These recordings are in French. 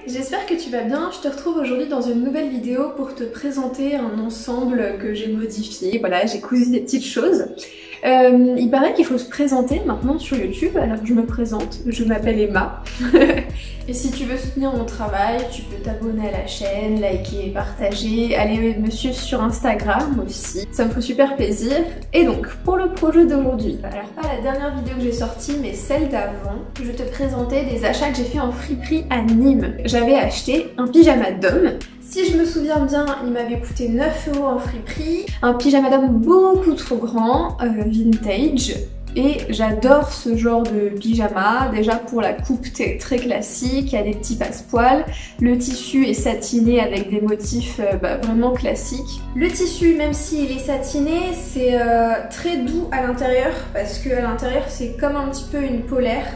j'espère que tu vas bien. Je te retrouve aujourd'hui dans une nouvelle vidéo pour te présenter un ensemble que j'ai modifié. Voilà, j'ai cousu des petites choses. Il paraît qu'il faut se présenter maintenant sur YouTube, alors je me présente, je m'appelle Emma. Et si tu veux soutenir mon travail, tu peux t'abonner à la chaîne, liker, partager, aller me suivre sur Instagram aussi, ça me fait super plaisir. Et donc, pour le projet d'aujourd'hui, alors pas la dernière vidéo que j'ai sortie, mais celle d'avant, je vais te présenter des achats que j'ai fait en friperie à Nîmes. J'avais acheté un pyjama d'homme. Si je me souviens bien, il m'avait coûté 9 € en friperie. Un pyjama d'homme beaucoup trop grand, vintage. Et j'adore ce genre de pyjama, déjà pour la coupe très classique, il y a des petits passepoils. Le tissu est satiné avec des motifs vraiment classiques. Le tissu, même s'il est satiné, c'est très doux à l'intérieur, parce qu'à l'intérieur c'est comme un petit peu une polaire.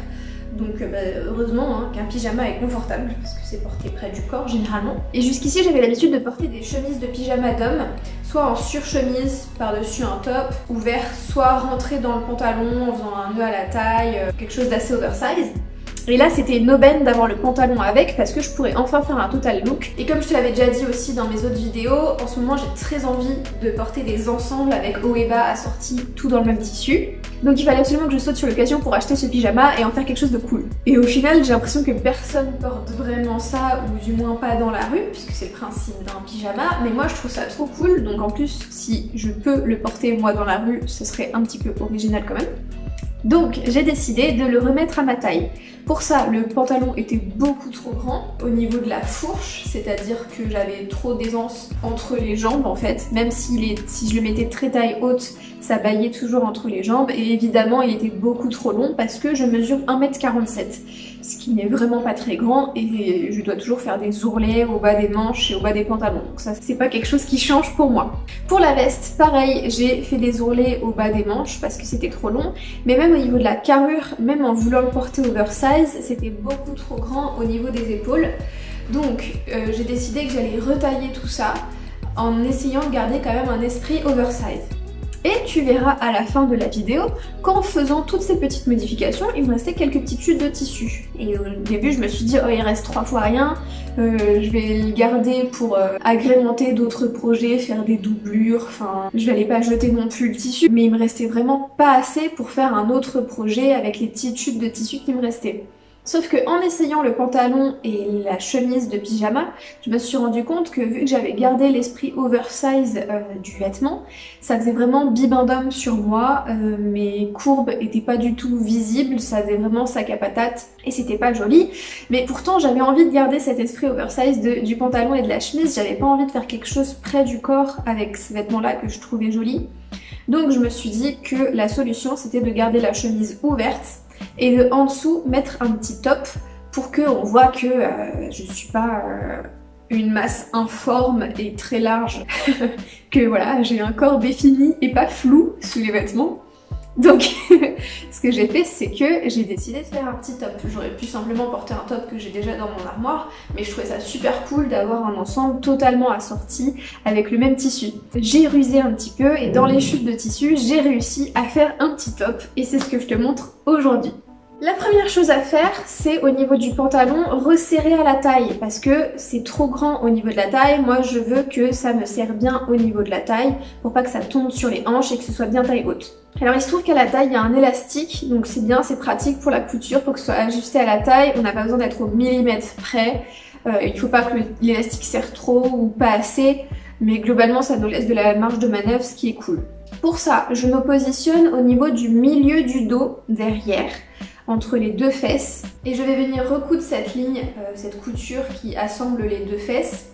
Donc heureusement qu'un pyjama est confortable parce que c'est porté près du corps généralement. Et jusqu'ici j'avais l'habitude de porter des chemises de pyjama d'homme, soit en surchemise par-dessus un top ouvert, soit rentré dans le pantalon en faisant un nœud à la taille, quelque chose d'assez oversize. Et là c'était une aubaine d'avoir le pantalon avec parce que je pourrais enfin faire un total look. Et comme je te l'avais déjà dit aussi dans mes autres vidéos, en ce moment j'ai très envie de porter des ensembles avec haut et bas assortis tout dans le même tissu. Donc il fallait absolument que je saute sur l'occasion pour acheter ce pyjama et en faire quelque chose de cool. Et au final j'ai l'impression que personne porte vraiment ça, ou du moins pas dans la rue, puisque c'est le principe d'un pyjama, mais moi je trouve ça trop cool, donc en plus si je peux le porter moi dans la rue, ce serait un petit peu original quand même. Donc j'ai décidé de le remettre à ma taille. Pour ça, le pantalon était beaucoup trop grand au niveau de la fourche, c'est-à-dire que j'avais trop d'aisance entre les jambes en fait. Même si je le mettais très taille haute, ça baillait toujours entre les jambes. Et évidemment, il était beaucoup trop long parce que je mesure 1,47 m, ce qui n'est vraiment pas très grand. Et je dois toujours faire des ourlets au bas des manches et au bas des pantalons. Donc ça, c'est pas quelque chose qui change pour moi. Pour la veste, pareil, j'ai fait des ourlets au bas des manches parce que c'était trop long. Mais même au niveau de la carrure, même en voulant le porter oversize, c'était beaucoup trop grand au niveau des épaules. Donc j'ai décidé que j'allais retailler tout ça en essayant de garder quand même un esprit oversize. Et tu verras à la fin de la vidéo qu'en faisant toutes ces petites modifications, il me restait quelques petites chutes de tissu. Et au début je me suis dit oh il reste 3 fois rien, je vais le garder pour agrémenter d'autres projets, faire des doublures, enfin je n'allais pas jeter non plus le tissu, mais il me restait vraiment pas assez pour faire un autre projet avec les petites chutes de tissu qui me restaient. Sauf que en essayant le pantalon et la chemise de pyjama, je me suis rendu compte que vu que j'avais gardé l'esprit oversize du vêtement, ça faisait vraiment bibendum sur moi, mes courbes étaient pas du tout visibles, ça faisait vraiment sac à patate et c'était pas joli. Mais pourtant j'avais envie de garder cet esprit oversize du pantalon et de la chemise, j'avais pas envie de faire quelque chose près du corps avec ces vêtements-là que je trouvais jolis. Donc je me suis dit que la solution c'était de garder la chemise ouverte et de en dessous mettre un petit top pour qu'on voit que je suis pas une masse informe et très large, que voilà j'ai un corps défini et pas flou sous les vêtements. Donc ce que j'ai fait c'est que j'ai décidé de faire un petit top. J'aurais pu simplement porter un top que j'ai déjà dans mon armoire, mais je trouvais ça super cool d'avoir un ensemble totalement assorti avec le même tissu. J'ai rusé un petit peu et dans les chutes de tissu j'ai réussi à faire un petit top et c'est ce que je te montre aujourd'hui. La première chose à faire, c'est au niveau du pantalon, resserrer à la taille parce que c'est trop grand au niveau de la taille. Moi, je veux que ça me serre bien au niveau de la taille pour pas que ça tombe sur les hanches et que ce soit bien taille haute. Alors il se trouve qu'à la taille, il y a un élastique, donc c'est bien, c'est pratique pour la couture, pour que ce soit ajusté à la taille. On n'a pas besoin d'être au millimètre près. Il faut pas que l'élastique serre trop ou pas assez, mais globalement, ça nous laisse de la marge de manœuvre, ce qui est cool. Pour ça, je me positionne au niveau du milieu du dos, derrière, entre les deux fesses, et je vais venir recoudre cette ligne, cette couture qui assemble les deux fesses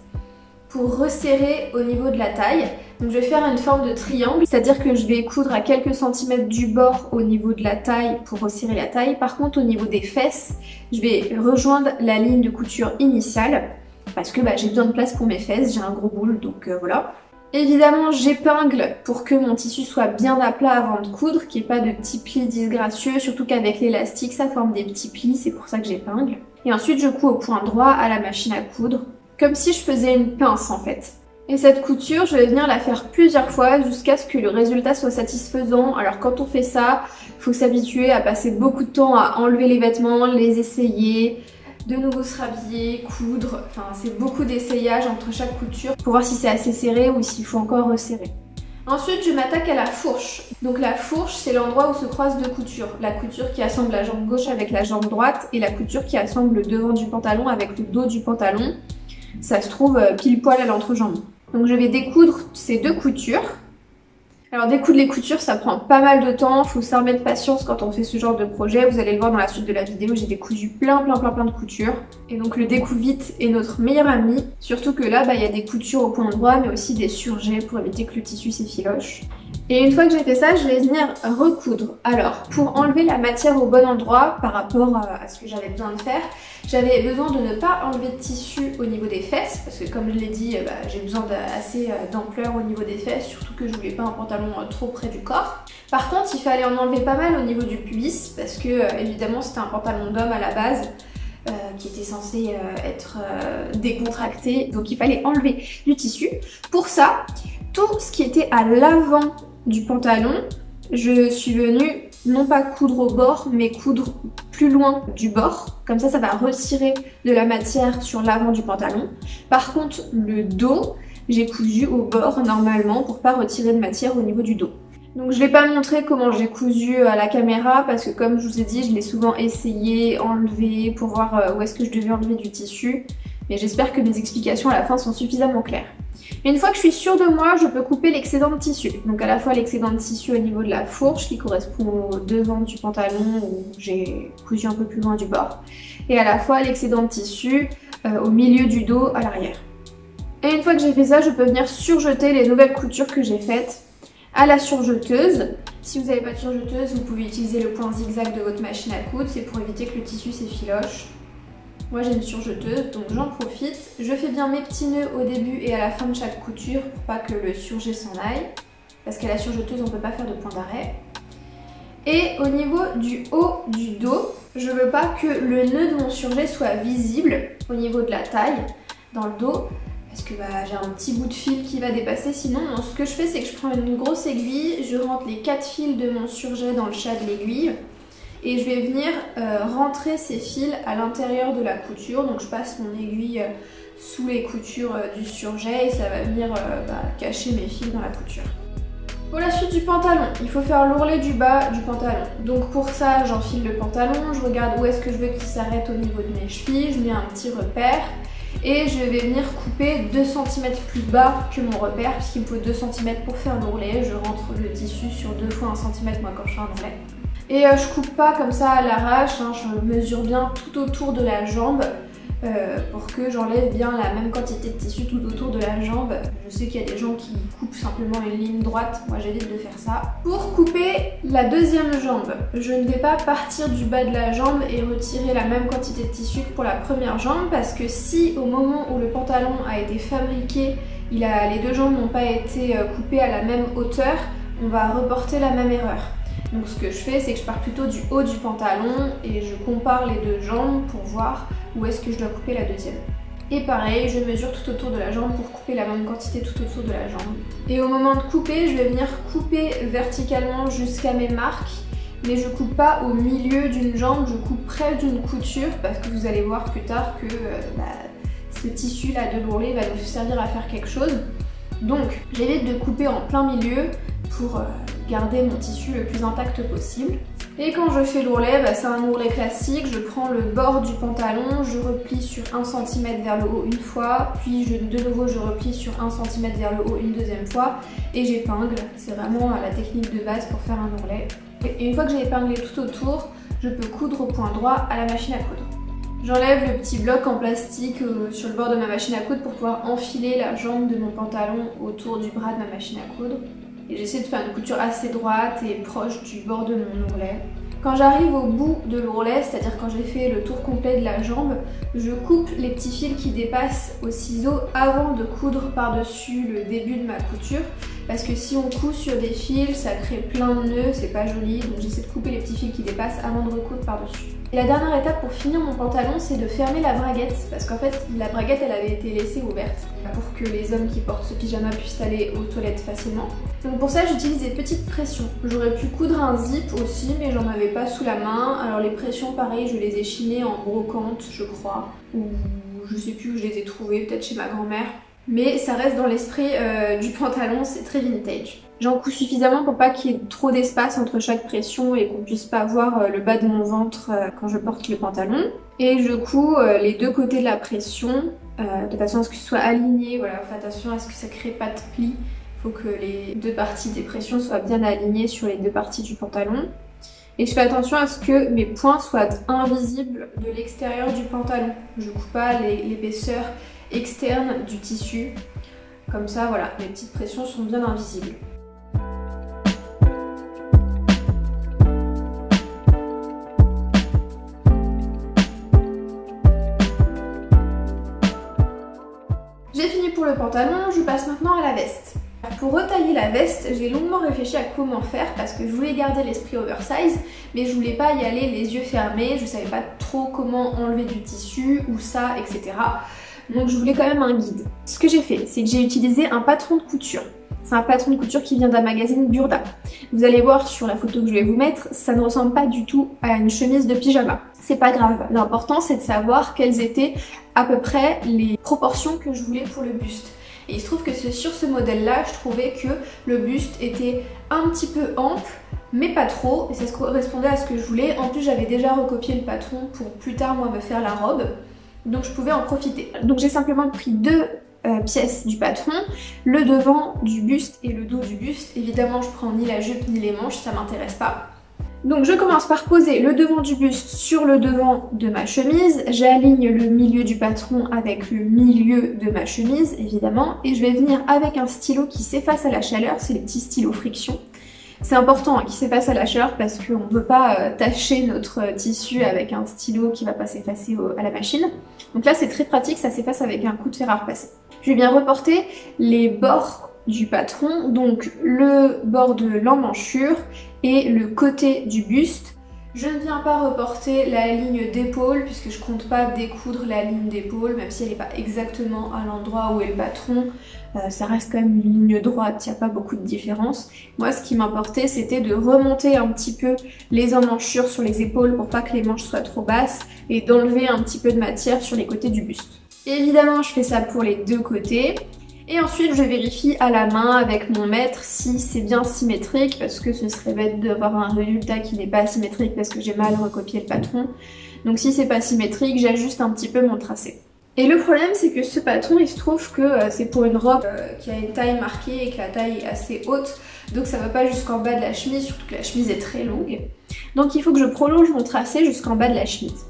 pour resserrer au niveau de la taille. Donc je vais faire une forme de triangle, c'est-à-dire que je vais coudre à quelques centimètres du bord au niveau de la taille pour resserrer la taille. Par contre au niveau des fesses, je vais rejoindre la ligne de couture initiale parce que j'ai besoin de place pour mes fesses, j'ai un gros boule donc voilà. Évidemment, j'épingle pour que mon tissu soit bien à plat avant de coudre, qu'il n'y ait pas de petits plis disgracieux, surtout qu'avec l'élastique, ça forme des petits plis, c'est pour ça que j'épingle. Et ensuite, je couds au point droit à la machine à coudre, comme si je faisais une pince en fait. Et cette couture, je vais venir la faire plusieurs fois jusqu'à ce que le résultat soit satisfaisant. Alors quand on fait ça, il faut s'habituer à passer beaucoup de temps à enlever les vêtements, les essayer, de nouveau se rhabiller, coudre, enfin c'est beaucoup d'essayages entre chaque couture pour voir si c'est assez serré ou s'il faut encore resserrer. Ensuite, je m'attaque à la fourche. Donc la fourche, c'est l'endroit où se croisent deux coutures. La couture qui assemble la jambe gauche avec la jambe droite et la couture qui assemble le devant du pantalon avec le dos du pantalon. Ça se trouve pile poil à l'entrejambe. Donc je vais découdre ces deux coutures. Alors découdre les coutures, ça prend pas mal de temps, faut s'armer de patience quand on fait ce genre de projet. Vous allez le voir dans la suite de la vidéo, j'ai décousu plein de coutures. Et donc le découpe vite est notre meilleur ami. Surtout que là, il y a des coutures au point droit, mais aussi des surjets pour éviter que le tissu s'effiloche. Et une fois que j'ai fait ça, je vais venir recoudre. Alors, pour enlever la matière au bon endroit par rapport à ce que j'avais besoin de faire, j'avais besoin de ne pas enlever de tissu au niveau des fesses, parce que comme je l'ai dit, j'ai besoin d'assez d'ampleur au niveau des fesses, surtout que je voulais pas un pantalon trop près du corps. Par contre, il fallait en enlever pas mal au niveau du pubis, parce que évidemment c'était un pantalon d'homme à la base, qui était censé être décontracté, donc il fallait enlever du tissu. Pour ça, tout ce qui était à l'avant du pantalon, je suis venue non pas coudre au bord, mais coudre plus loin du bord. Comme ça va retirer de la matière sur l'avant du pantalon. Par contre, le dos, j'ai cousu au bord normalement pour pas retirer de matière au niveau du dos. Donc je vais pas montrer comment j'ai cousu à la caméra parce que comme je vous ai dit, je l'ai souvent essayé, enlevé pour voir où est-ce que je devais enlever du tissu. Mais j'espère que mes explications à la fin sont suffisamment claires. Une fois que je suis sûre de moi, je peux couper l'excédent de tissu. Donc à la fois l'excédent de tissu au niveau de la fourche qui correspond au devant du pantalon où j'ai cousu un peu plus loin du bord. Et à la fois l'excédent de tissu au milieu du dos à l'arrière. Et une fois que j'ai fait ça, je peux venir surjeter les nouvelles coutures que j'ai faites à la surjeteuse. Si vous n'avez pas de surjeteuse, vous pouvez utiliser le point zigzag de votre machine à coudre, c'est pour éviter que le tissu s'effiloche. Moi j'ai une surjeteuse, donc j'en profite. Je fais bien mes petits nœuds au début et à la fin de chaque couture pour pas que le surjet s'en aille. Parce qu'à la surjeteuse, on ne peut pas faire de point d'arrêt. Et au niveau du haut du dos, je veux pas que le nœud de mon surjet soit visible au niveau de la taille, dans le dos. Parce que j'ai un petit bout de fil qui va dépasser, sinon ce que je fais c'est que je prends une grosse aiguille, je rentre les 4 fils de mon surjet dans le chat de l'aiguille et je vais venir rentrer ces fils à l'intérieur de la couture. Donc je passe mon aiguille sous les coutures du surjet et ça va venir cacher mes fils dans la couture. Pour la suite du pantalon, il faut faire l'ourlet du bas du pantalon. Donc pour ça, j'enfile le pantalon, je regarde où est-ce que je veux qu'il s'arrête au niveau de mes chevilles, je mets un petit repère. Et je vais venir couper 2 cm plus bas que mon repère puisqu'il me faut 2 cm pour faire l'ourlet. Je rentre le tissu sur 2 fois 1 cm moi quand je fais un ourlet. Et je coupe pas comme ça à l'arrache, hein, je mesure bien tout autour de la jambe pour que j'enlève bien la même quantité de tissu tout autour de la jambe. Je sais qu'il y a des gens qui coupent simplement une ligne droite, moi j'évite de faire ça. Pour couper la deuxième jambe, je ne vais pas partir du bas de la jambe et retirer la même quantité de tissu que pour la première jambe parce que si au moment où le pantalon a été fabriqué, les deux jambes n'ont pas été coupées à la même hauteur, on va reporter la même erreur. Donc ce que je fais, c'est que je pars plutôt du haut du pantalon et je compare les deux jambes pour voir où est-ce que je dois couper la deuxième. Et pareil, je mesure tout autour de la jambe pour couper la même quantité tout autour de la jambe. Et au moment de couper, je vais venir couper verticalement jusqu'à mes marques, mais je coupe pas au milieu d'une jambe, je coupe près d'une couture parce que vous allez voir plus tard que ce tissu là de l'ourlet va nous servir à faire quelque chose. Donc j'évite de couper en plein milieu pour garder mon tissu le plus intact possible. Et quand je fais l'ourlet, c'est un ourlet classique, je prends le bord du pantalon, je replie sur 1 cm vers le haut une fois, puis de nouveau je replie sur 1 cm vers le haut une deuxième fois et j'épingle. C'est vraiment la technique de base pour faire un ourlet. Et une fois que j'ai épinglé tout autour, je peux coudre au point droit à la machine à coudre. J'enlève le petit bloc en plastique sur le bord de ma machine à coudre pour pouvoir enfiler la jambe de mon pantalon autour du bras de ma machine à coudre. Et j'essaie de faire une couture assez droite et proche du bord de mon ourlet. Quand j'arrive au bout de l'ourlet, c'est-à-dire quand j'ai fait le tour complet de la jambe, je coupe les petits fils qui dépassent au ciseau avant de coudre par-dessus le début de ma couture. Parce que si on coud sur des fils, ça crée plein de nœuds, c'est pas joli. Donc j'essaie de couper les petits fils qui dépassent avant de recoudre par-dessus. Et la dernière étape pour finir mon pantalon, c'est de fermer la braguette, parce qu'en fait la braguette elle avait été laissée ouverte pour que les hommes qui portent ce pyjama puissent aller aux toilettes facilement. Donc pour ça j'utilise des petites pressions. J'aurais pu coudre un zip aussi mais j'en avais pas sous la main. Alors les pressions pareil je les ai chinées en brocante je crois, ou je sais plus où je les ai trouvées, peut-être chez ma grand-mère. Mais ça reste dans l'esprit du pantalon, c'est très vintage. J'en couds suffisamment pour pas qu'il y ait trop d'espace entre chaque pression et qu'on puisse pas voir le bas de mon ventre quand je porte le pantalon. Et je couds les deux côtés de la pression de façon à ce que ce soit aligné. Voilà, fais attention à ce que ça crée pas de plis. Il faut que les deux parties des pressions soient bien alignées sur les deux parties du pantalon. Et je fais attention à ce que mes points soient invisibles de l'extérieur du pantalon. Je coupe pas l'épaisseur externe du tissu. Comme ça, voilà, les petites pressions sont bien invisibles. J'ai fini pour le pantalon, je passe maintenant à la veste. Pour retailler la veste, j'ai longuement réfléchi à comment faire parce que je voulais garder l'esprit oversize, mais je voulais pas y aller les yeux fermés, je savais pas trop comment enlever du tissu, où ça, etc. Donc je voulais quand même un guide. Ce que j'ai fait, c'est que j'ai utilisé un patron de couture. C'est un patron de couture qui vient d'un magazine Burda. Vous allez voir sur la photo que je vais vous mettre, ça ne ressemble pas du tout à une chemise de pyjama. C'est pas grave, l'important c'est de savoir quelles étaient à peu près les proportions que je voulais pour le buste. Et il se trouve que sur ce modèle-là, je trouvais que le buste était un petit peu ample, mais pas trop, et ça correspondait à ce que je voulais. En plus, j'avais déjà recopié le patron pour plus tard, moi, me faire la robe, donc je pouvais en profiter. Donc j'ai simplement pris deux pièces du patron, le devant du buste et le dos du buste. Évidemment, je prends ni la jupe ni les manches, ça m'intéresse pas. Donc je commence par poser le devant du buste sur le devant de ma chemise, j'aligne le milieu du patron avec le milieu de ma chemise évidemment, et je vais venir avec un stylo qui s'efface à la chaleur, c'est les petits stylos friction. C'est important qu'il s'efface à la chaleur parce qu'on ne veut pas tacher notre tissu avec un stylo qui va pas s'effacer à la machine. Donc là c'est très pratique, ça s'efface avec un coup de fer à repasser. Je vais bien reporter les bords du patron, donc le bord de l'emmanchure et le côté du buste. Je ne viens pas reporter la ligne d'épaule puisque je compte pas découdre la ligne d'épaule, même si elle n'est pas exactement à l'endroit où est le patron, ça reste quand même une ligne droite, il n'y a pas beaucoup de différence. Moi ce qui m'importait c'était de remonter un petit peu les emmanchures sur les épaules pour pas que les manches soient trop basses et d'enlever un petit peu de matière sur les côtés du buste. Évidemment je fais ça pour les deux côtés. Et ensuite je vérifie à la main avec mon mètre si c'est bien symétrique parce que ce serait bête d'avoir un résultat qui n'est pas symétrique parce que j'ai mal recopié le patron. Donc si c'est pas symétrique, j'ajuste un petit peu mon tracé. Et le problème c'est que ce patron il se trouve que c'est pour une robe qui a une taille marquée et que la taille est assez haute. Donc ça va pas jusqu'en bas de la chemise, surtout que la chemise est très longue. Donc il faut que je prolonge mon tracé jusqu'en bas de la chemise.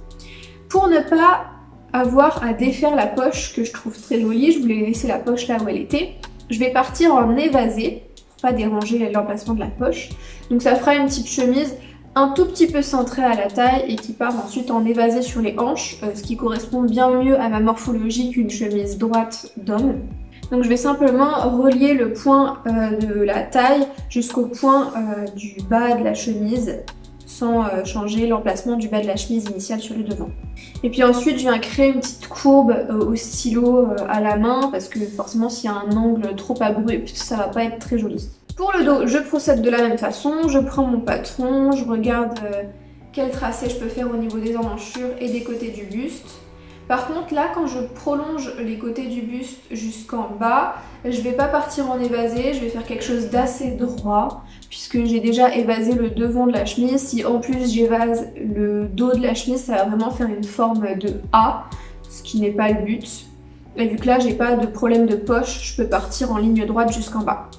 Pour ne pas avoir à défaire la poche que je trouve très jolie, je voulais laisser la poche là où elle était. Je vais partir en évasé pour pas déranger l'emplacement de la poche. Donc ça fera une petite chemise un tout petit peu centrée à la taille et qui part ensuite en évasé sur les hanches, ce qui correspond bien mieux à ma morphologie qu'une chemise droite d'homme. Donc je vais simplement relier le point de la taille jusqu'au point du bas de la chemise sans changer l'emplacement du bas de la chemise initiale sur le devant. Et puis ensuite je viens créer une petite courbe au stylo à la main parce que forcément s'il y a un angle trop abrupt ça va pas être très joli. Pour le dos je procède de la même façon, je prends mon patron, je regarde quel tracé je peux faire au niveau des emmanchures et des côtés du buste. Par contre là quand je prolonge les côtés du buste jusqu'en bas, je vais pas partir en évasé, je vais faire quelque chose d'assez droit puisque j'ai déjà évasé le devant de la chemise. Si en plus j'évase le dos de la chemise, ça va vraiment faire une forme de A, ce qui n'est pas le but. Et vu que là j'ai pas de problème de poche, je peux partir en ligne droite jusqu'en bas.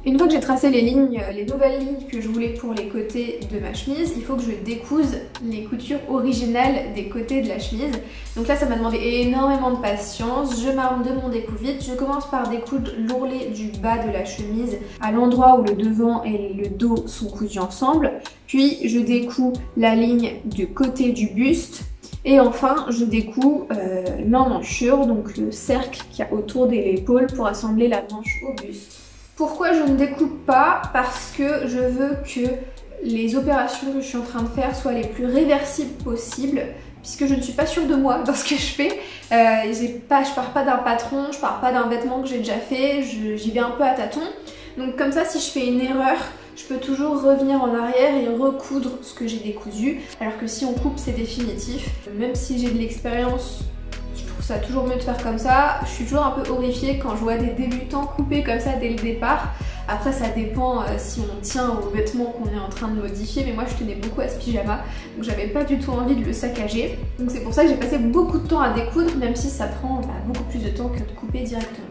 Une fois que j'ai tracé les lignes, les nouvelles lignes que je voulais pour les côtés de ma chemise, il faut que je découse les coutures originales des côtés de la chemise. Donc là ça m'a demandé énormément de patience, je m'arme de mon découpe-vite, je commence par découdre l'ourlet du bas de la chemise à l'endroit où le devant et le dos sont cousus ensemble, puis je découds la ligne du côté du buste. Et enfin, je découds l'emmanchure, donc le cercle qu'il y a autour de l'épaule pour assembler la manche au buste. Pourquoi je ne découpe pas? Parce que je veux que les opérations que je suis en train de faire soient les plus réversibles possibles, puisque je ne suis pas sûre de moi dans ce que je fais. Je pars pas d'un patron, je pars pas d'un vêtement que j'ai déjà fait, j'y vais un peu à tâtons. Donc comme ça, si je fais une erreur, je peux toujours revenir en arrière et recoudre ce que j'ai décousu, alors que si on coupe, c'est définitif. Même si j'ai de l'expérience, je trouve ça toujours mieux de faire comme ça. Je suis toujours un peu horrifiée quand je vois des débutants couper comme ça dès le départ. Après, ça dépend si on tient aux vêtements qu'on est en train de modifier, mais moi je tenais beaucoup à ce pyjama, donc j'avais pas du tout envie de le saccager. Donc c'est pour ça que j'ai passé beaucoup de temps à découdre, même si ça prend beaucoup plus de temps que de couper directement.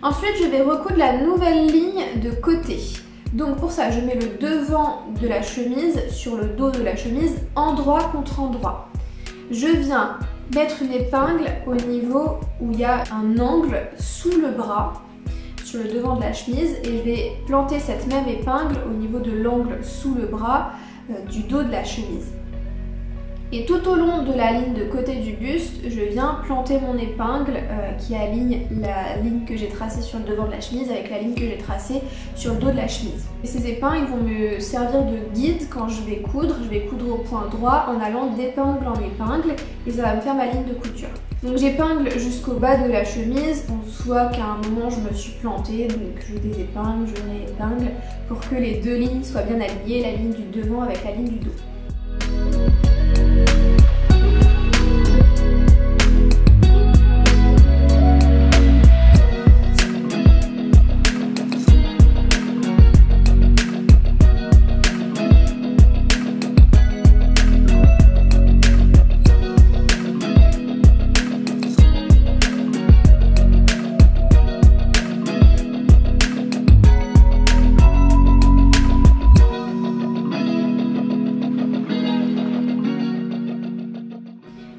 Ensuite, je vais recoudre la nouvelle ligne de côté. Donc pour ça, je mets le devant de la chemise sur le dos de la chemise, endroit contre endroit. Je viens mettre une épingle au niveau où il y a un angle sous le bras, sur le devant de la chemise, et je vais planter cette même épingle au niveau de l'angle sous le bras du dos de la chemise. Et tout au long de la ligne de côté du buste, je viens planter mon épingle qui aligne la ligne que j'ai tracée sur le devant de la chemise avec la ligne que j'ai tracée sur le dos de la chemise. Et ces épingles vont me servir de guide quand je vais coudre. Je vais coudre au point droit en allant d'épingle en épingle et ça va me faire ma ligne de couture. Donc j'épingle jusqu'au bas de la chemise. On voit qu'à un moment je me suis plantée, donc je désépingle, je réépingle pour que les deux lignes soient bien alignées, la ligne du devant avec la ligne du dos.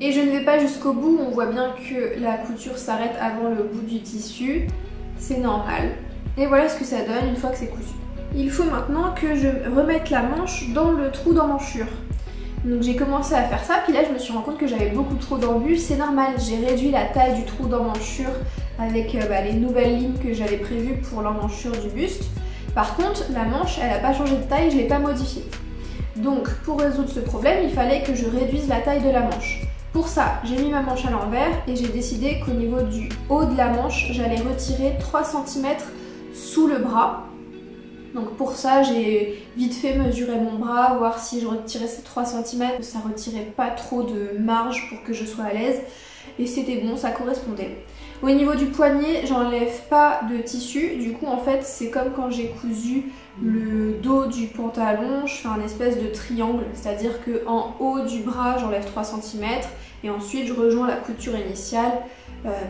Et je ne vais pas jusqu'au bout, on voit bien que la couture s'arrête avant le bout du tissu, c'est normal. Et voilà ce que ça donne une fois que c'est cousu. Il faut maintenant que je remette la manche dans le trou d'emmanchure. Donc j'ai commencé à faire ça, puis là je me suis rendu compte que j'avais beaucoup trop d'embus, c'est normal, j'ai réduit la taille du trou d'emmanchure avec les nouvelles lignes que j'avais prévues pour l'emmanchure du buste. Par contre, la manche, elle n'a pas changé de taille, je ne l'ai pas modifiée. Donc pour résoudre ce problème, il fallait que je réduise la taille de la manche. Pour ça, j'ai mis ma manche à l'envers et j'ai décidé qu'au niveau du haut de la manche, j'allais retirer 3 cm sous le bras. Donc pour ça, j'ai vite fait mesurer mon bras, voir si je retirais ces 3 cm, ça retirait pas trop de marge pour que je sois à l'aise. Et c'était bon, ça correspondait. Au niveau du poignet, j'enlève pas de tissu. Du coup, en fait, c'est comme quand j'ai cousu le dos du pantalon, je fais un espèce de triangle. C'est-à-dire qu'en haut du bras, j'enlève 3 cm et ensuite je rejoins la couture initiale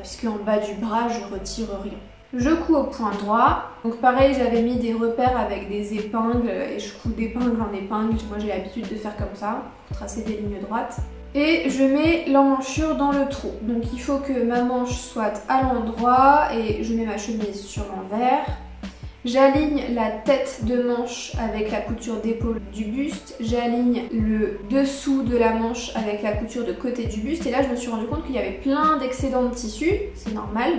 puisque en bas du bras, je retire rien. Je couds au point droit. Donc pareil, j'avais mis des repères avec des épingles et je couds d'épingle en épingle. Moi, j'ai l'habitude de faire comme ça pour tracer des lignes droites. Et je mets l'emmanchure dans le trou. Donc il faut que ma manche soit à l'endroit et je mets ma chemise sur l'envers. J'aligne la tête de manche avec la couture d'épaule du buste. J'aligne le dessous de la manche avec la couture de côté du buste. Et là, je me suis rendu compte qu'il y avait plein d'excédents de tissu. C'est normal.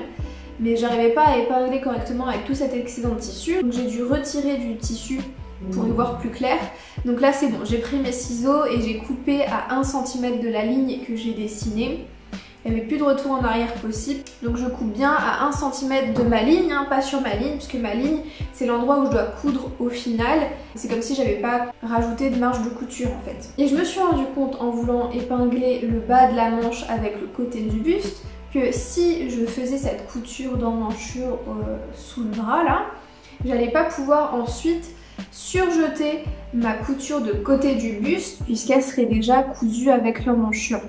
Mais j'arrivais pas à épingler correctement avec tout cet excédent de tissu. Donc j'ai dû retirer du tissu pour y voir plus clair. Donc là c'est bon, j'ai pris mes ciseaux et j'ai coupé à 1 cm de la ligne que j'ai dessinée. Il n'y avait plus de retour en arrière possible. Donc je coupe bien à 1 cm de ma ligne, hein, pas sur ma ligne, puisque ma ligne c'est l'endroit où je dois coudre au final. C'est comme si j'avais pas rajouté de marge de couture en fait. Et je me suis rendu compte en voulant épingler le bas de la manche avec le côté du buste que si je faisais cette couture d'emmanchure sous le bras là, j'allais pas pouvoir ensuite surjeter ma couture de côté du buste puisqu'elle serait déjà cousue avec l'emmanchure.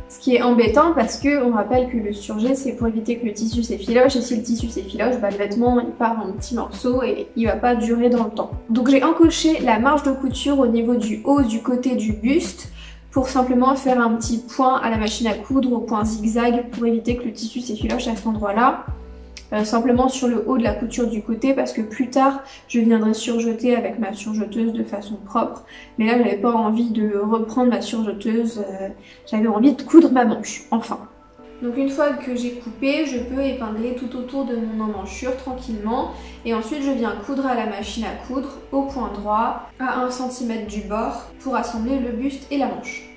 Ce qui est embêtant parce que on rappelle que le surjet c'est pour éviter que le tissu s'effiloche et si le tissu s'effiloche, le vêtement il part en petits morceaux et il va pas durer dans le temps. Donc j'ai encoché la marge de couture au niveau du haut du côté du buste pour simplement faire un petit point à la machine à coudre au point zigzag pour éviter que le tissu s'effiloche à cet endroit là. Simplement sur le haut de la couture du côté parce que plus tard je viendrai surjeter avec ma surjeteuse de façon propre, mais là j'avais pas envie de reprendre ma surjeteuse, j'avais envie de coudre ma manche, enfin. Donc une fois que j'ai coupé, je peux épingler tout autour de mon emmanchure tranquillement et ensuite je viens coudre à la machine à coudre au point droit à 1 cm du bord pour assembler le buste et la manche.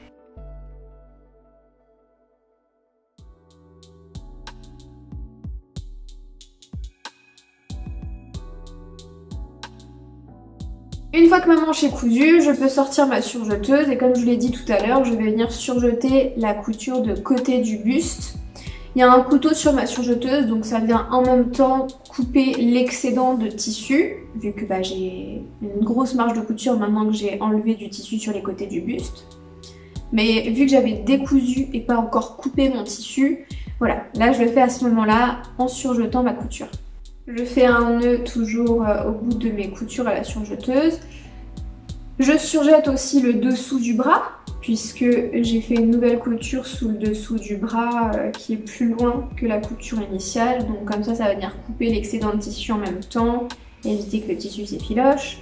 Une fois que ma manche est cousue, je peux sortir ma surjeteuse et comme je vous l'ai dit tout à l'heure, je vais venir surjeter la couture de côté du buste. Il y a un couteau sur ma surjeteuse, donc ça vient en même temps couper l'excédent de tissu, vu que j'ai une grosse marge de couture maintenant que j'ai enlevé du tissu sur les côtés du buste. Mais vu que j'avais décousu et pas encore coupé mon tissu, voilà, là je le fais à ce moment-là en surjetant ma couture. Je fais un nœud toujours au bout de mes coutures à la surjeteuse. Je surjette aussi le dessous du bras, puisque j'ai fait une nouvelle couture sous le dessous du bras qui est plus loin que la couture initiale. Donc comme ça va venir couper l'excédent de tissu en même temps, éviter que le tissu s'effiloche.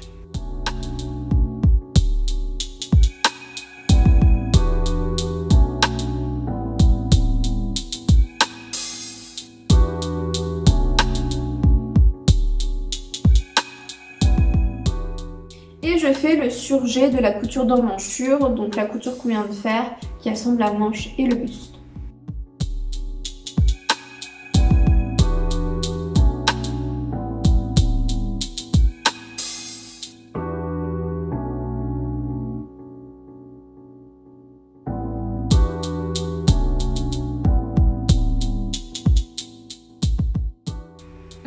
Et je fais le surjet de la couture d'emmanchure, donc la couture qu'on vient de faire, qui assemble la manche et le buste.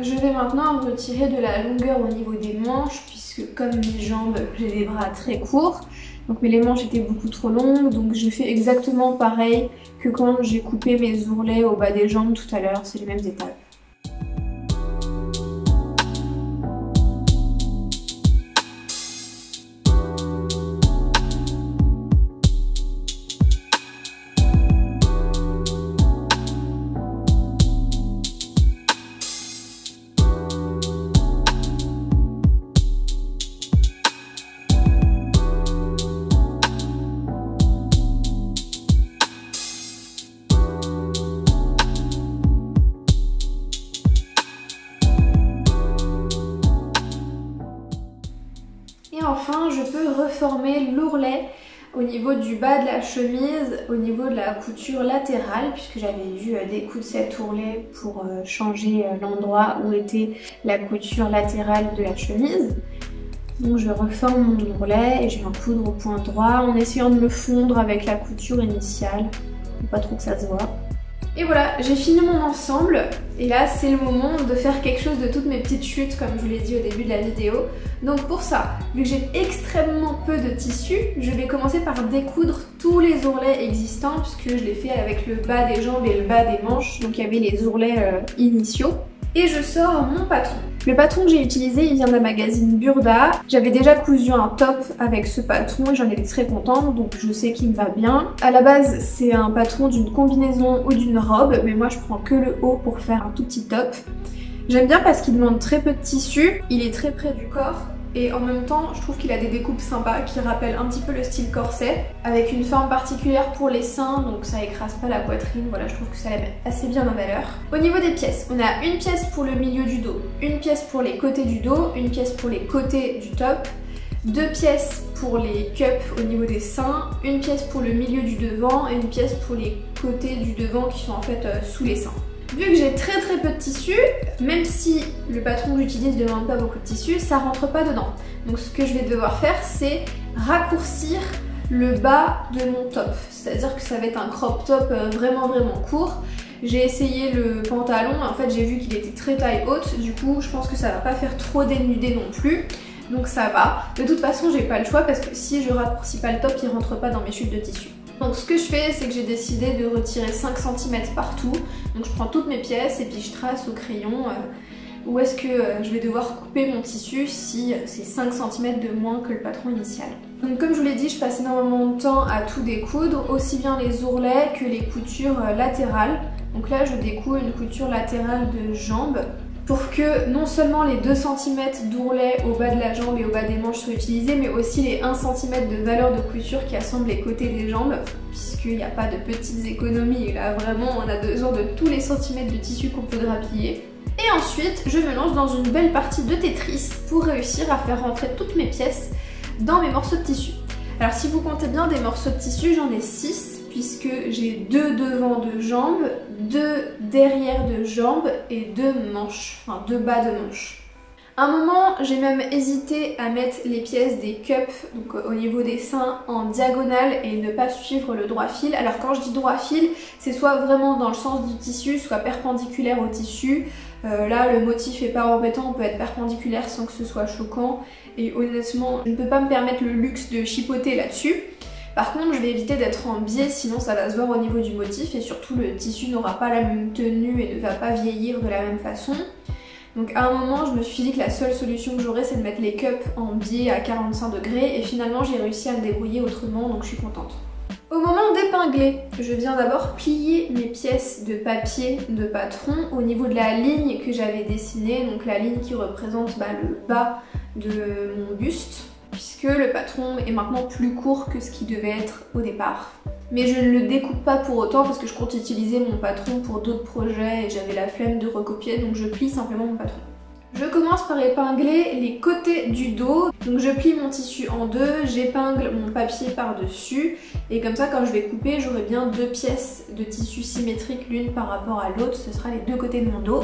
Je vais maintenant retirer de la longueur au niveau des manches puisque comme mes jambes, j'ai des bras très courts. Donc mais les manches étaient beaucoup trop longues, donc je fais exactement pareil que quand j'ai coupé mes ourlets au bas des jambes tout à l'heure, c'est les mêmes étapes. Et enfin, je peux reformer l'ourlet au niveau du bas de la chemise, au niveau de la couture latérale, puisque j'avais dû découdre cet ourlet pour changer l'endroit où était la couture latérale de la chemise. Donc je reforme mon ourlet et je viens coudre au point droit en essayant de me fondre avec la couture initiale, pour pas trop que ça se voit. Et voilà, j'ai fini mon ensemble et là c'est le moment de faire quelque chose de toutes mes petites chutes comme je vous l'ai dit au début de la vidéo. Donc pour ça, vu que j'ai extrêmement peu de tissu, je vais commencer par découdre tous les ourlets existants puisque je l'ai fait avec le bas des jambes et le bas des manches, donc il y avait les ourlets initiaux. Et je sors mon patron. Le patron que j'ai utilisé, il vient d'un magazine Burda. J'avais déjà cousu un top avec ce patron et j'en étais très contente, donc je sais qu'il me va bien. À la base, c'est un patron d'une combinaison ou d'une robe, mais moi je prends que le haut pour faire un tout petit top. J'aime bien parce qu'il demande très peu de tissu, il est très près du corps et en même temps je trouve qu'il a des découpes sympas qui rappellent un petit peu le style corset avec une forme particulière pour les seins, donc ça écrase pas la poitrine. Voilà, je trouve que ça met assez bien en valeur. Au niveau des pièces, on a une pièce pour le milieu du dos, une pièce pour les côtés du dos, une pièce pour les côtés du top, deux pièces pour les cups au niveau des seins, une pièce pour le milieu du devant et une pièce pour les côtés du devant qui sont en fait sous les seins. Vu que j'ai très peu de tissu, même si le patron que j'utilise ne demande pas beaucoup de tissu, ça rentre pas dedans. Donc ce que je vais devoir faire, c'est raccourcir le bas de mon top. C'est-à-dire que ça va être un crop top vraiment court. J'ai essayé le pantalon, en fait j'ai vu qu'il était très taille haute, du coup je pense que ça va pas faire trop dénudé non plus. Donc ça va. De toute façon j'ai pas le choix parce que si je raccourcis pas le top, il rentre pas dans mes chutes de tissu. Donc ce que je fais, c'est que j'ai décidé de retirer 5 cm partout. Donc je prends toutes mes pièces et puis je trace au crayon où est-ce que je vais devoir couper mon tissu si c'est 5 cm de moins que le patron initial. Donc comme je vous l'ai dit, je passe énormément de temps à tout découdre, aussi bien les ourlets que les coutures latérales. Donc là je découds une couture latérale de jambe pour que non seulement les 2 cm d'ourlet au bas de la jambe et au bas des manches soient utilisés, mais aussi les 1 cm de valeur de couture qui assemble les côtés des jambes, puisqu'il n'y a pas de petites économies. Là vraiment on a besoin de tous les centimètres de tissu qu'on peut grappiller. Et ensuite je me lance dans une belle partie de Tetris pour réussir à faire rentrer toutes mes pièces dans mes morceaux de tissu. Alors si vous comptez bien des morceaux de tissu, j'en ai 6. Puisque j'ai 2 devant de jambes, 2 derrière de jambes et 2 manches, enfin 2 bas de manches. À un moment, j'ai même hésité à mettre les pièces des cups, donc au niveau des seins, en diagonale et ne pas suivre le droit fil. Alors quand je dis droit fil, c'est soit vraiment dans le sens du tissu, soit perpendiculaire au tissu. Là, le motif est pas embêtant, on peut être perpendiculaire sans que ce soit choquant. Et honnêtement, je ne peux pas me permettre le luxe de chipoter là-dessus. Par contre, je vais éviter d'être en biais, sinon ça va se voir au niveau du motif et surtout le tissu n'aura pas la même tenue et ne va pas vieillir de la même façon. Donc à un moment, je me suis dit que la seule solution que j'aurais, c'est de mettre les cups en biais à 45 degrés et finalement j'ai réussi à me débrouiller autrement, donc je suis contente. Au moment d'épingler, je viens d'abord plier mes pièces de papier de patron au niveau de la ligne que j'avais dessinée, donc la ligne qui représente le bas de mon buste, puisque le patron est maintenant plus court que ce qui devait être au départ. Mais je ne le découpe pas pour autant parce que je compte utiliser mon patron pour d'autres projets et j'avais la flemme de recopier, donc je plie simplement mon patron. Je commence par épingler les côtés du dos, donc je plie mon tissu en 2, j'épingle mon papier par-dessus et comme ça quand je vais couper j'aurai bien 2 pièces de tissu symétriques l'une par rapport à l'autre, ce sera les 2 côtés de mon dos.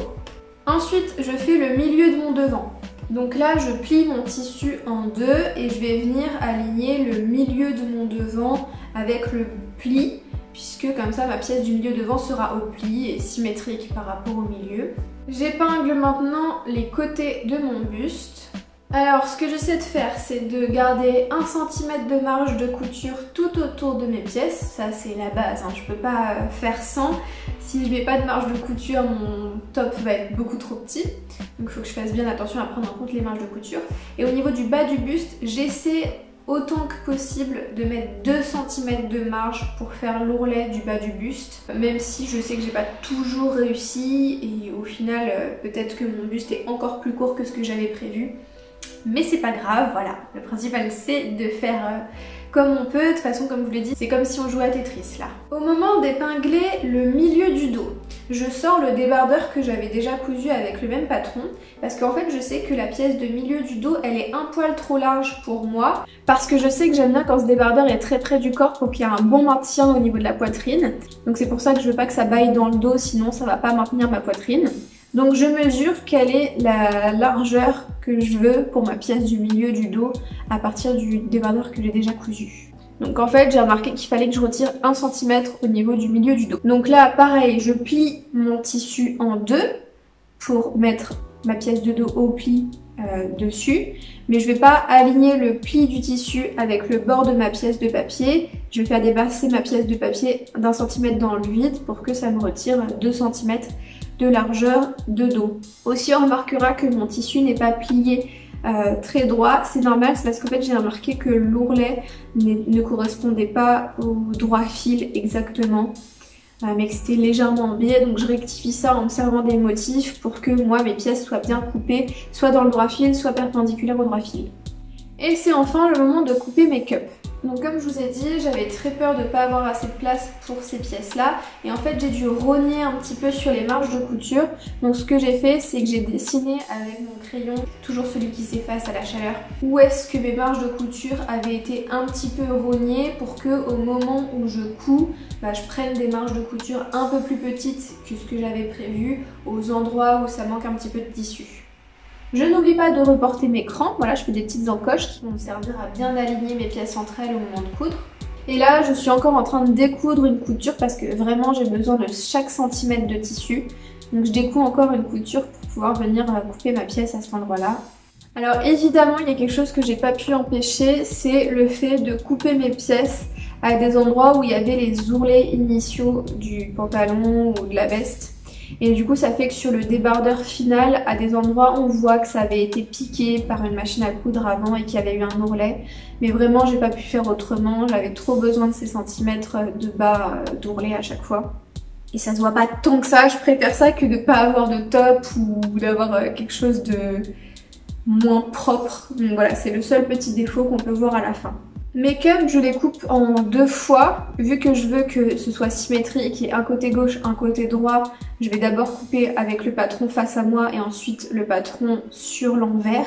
Ensuite je fais le milieu de mon devant. Donc là je plie mon tissu en 2 et je vais venir aligner le milieu de mon devant avec le pli, puisque comme ça ma pièce du milieu devant sera au pli et symétrique par rapport au milieu. J'épingle maintenant les côtés de mon buste. Alors ce que j'essaie de faire, c'est de garder 1 cm de marge de couture tout autour de mes pièces. Ça c'est la base, hein. Je peux pas faire sans. Si je mets pas de marge de couture, mon top va être beaucoup trop petit. Donc il faut que je fasse bien attention à prendre en compte les marges de couture. Et au niveau du bas du buste, j'essaie autant que possible de mettre 2 cm de marge pour faire l'ourlet du bas du buste. Même si je sais que j'ai pas toujours réussi et au final peut-être que mon buste est encore plus court que ce que j'avais prévu. Mais c'est pas grave, voilà. Le principal c'est de faire comme on peut. De toute façon, comme je vous l'ai dit, c'est comme si on jouait à Tetris là. Au moment d'épingler le milieu du dos, je sors le débardeur que j'avais déjà cousu avec le même patron parce qu'en fait je sais que la pièce de milieu du dos elle est un poil trop large pour moi parce que je sais que j'aime bien quand ce débardeur est très près du corps pour qu'il y ait un bon maintien au niveau de la poitrine. Donc c'est pour ça que je veux pas que ça baille dans le dos, sinon ça va pas maintenir ma poitrine. Donc je mesure quelle est la largeur que je veux pour ma pièce du milieu du dos à partir du débardeur que j'ai déjà cousu. Donc en fait j'ai remarqué qu'il fallait que je retire 1 cm au niveau du milieu du dos. Donc là pareil, je plie mon tissu en 2 pour mettre ma pièce de dos au pli dessus. Mais je vais pas aligner le pli du tissu avec le bord de ma pièce de papier. Je vais faire dépasser ma pièce de papier d'1 cm dans le vide pour que ça me retire 2 cm de largeur de dos. Aussi on remarquera que mon tissu n'est pas plié très droit, c'est normal, c'est parce qu'en fait j'ai remarqué que l'ourlet ne correspondait pas au droit fil exactement, mais que c'était légèrement en biais, donc je rectifie ça en me servant des motifs pour que moi mes pièces soient bien coupées, soit dans le droit fil, soit perpendiculaires au droit fil. Et c'est enfin le moment de couper mes cups. Donc comme je vous ai dit, j'avais très peur de ne pas avoir assez de place pour ces pièces-là. Et en fait, j'ai dû rogner un petit peu sur les marges de couture. Donc ce que j'ai fait, c'est que j'ai dessiné avec mon crayon, toujours celui qui s'efface à la chaleur, où est-ce que mes marges de couture avaient été un petit peu rognées pour que au moment où je couds, je prenne des marges de couture un peu plus petites que ce que j'avais prévu aux endroits où ça manque un petit peu de tissu. Je n'oublie pas de reporter mes crans, voilà, je fais des petites encoches qui vont me servir à bien aligner mes pièces entre elles au moment de coudre. Et là, je suis encore en train de découdre une couture parce que vraiment j'ai besoin de chaque centimètre de tissu. Donc je découds encore une couture pour pouvoir venir couper ma pièce à cet endroit-là. Alors évidemment, il y a quelque chose que j'ai pas pu empêcher, c'est le fait de couper mes pièces à des endroits où il y avait les ourlets initiaux du pantalon ou de la veste. Et du coup ça fait que sur le débardeur final, à des endroits on voit que ça avait été piqué par une machine à coudre avant et qu'il y avait eu un ourlet. Mais vraiment j'ai pas pu faire autrement, j'avais trop besoin de ces centimètres de bas d'ourlet à chaque fois. Et ça se voit pas tant que ça, je préfère ça que de pas avoir de top ou d'avoir quelque chose de moins propre. Donc voilà, c'est le seul petit défaut qu'on peut voir à la fin. Mes cups, je les coupe en 2 fois, vu que je veux que ce soit symétrique et un côté gauche, un côté droit. Je vais d'abord couper avec le patron face à moi et ensuite le patron sur l'envers.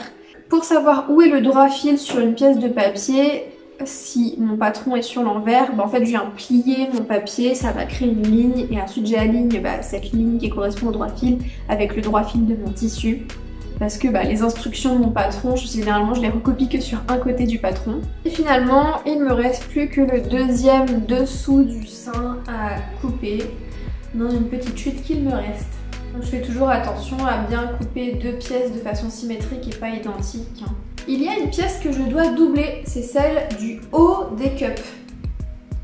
Pour savoir où est le droit fil sur une pièce de papier, si mon patron est sur l'envers, en fait je viens plier mon papier, ça va créer une ligne et ensuite j'aligne cette ligne qui correspond au droit fil avec le droit fil de mon tissu. Parce que les instructions de mon patron, généralement je les recopie que sur un côté du patron. Et finalement, il me reste plus que le deuxième dessous du sein à couper dans une petite chute qu'il me reste. Donc je fais toujours attention à bien couper 2 pièces de façon symétrique et pas identique. Il y a une pièce que je dois doubler, c'est celle du haut des cups.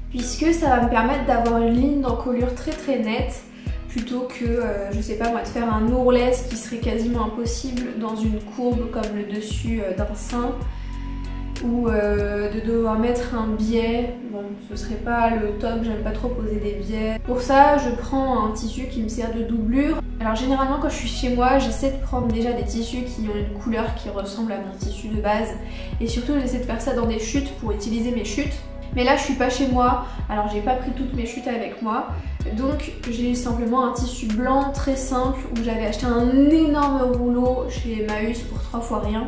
Puisque ça va me permettre d'avoir une ligne d'encolure très nette, plutôt que, je sais pas moi, de faire un ourlet, ce qui serait quasiment impossible dans une courbe comme le dessus d'un sein, ou de devoir mettre un biais. Bon, ce serait pas le top, j'aime pas trop poser des biais. Pour ça, je prends un tissu qui me sert de doublure. Alors généralement quand je suis chez moi, j'essaie de prendre déjà des tissus qui ont une couleur qui ressemble à mon tissu de base. Et surtout j'essaie de faire ça dans des chutes pour utiliser mes chutes. Mais là je suis pas chez moi, alors j'ai pas pris toutes mes chutes avec moi. Donc j'ai simplement un tissu blanc très simple où j'avais acheté un énorme rouleau chez Emmaüs pour 3 fois rien.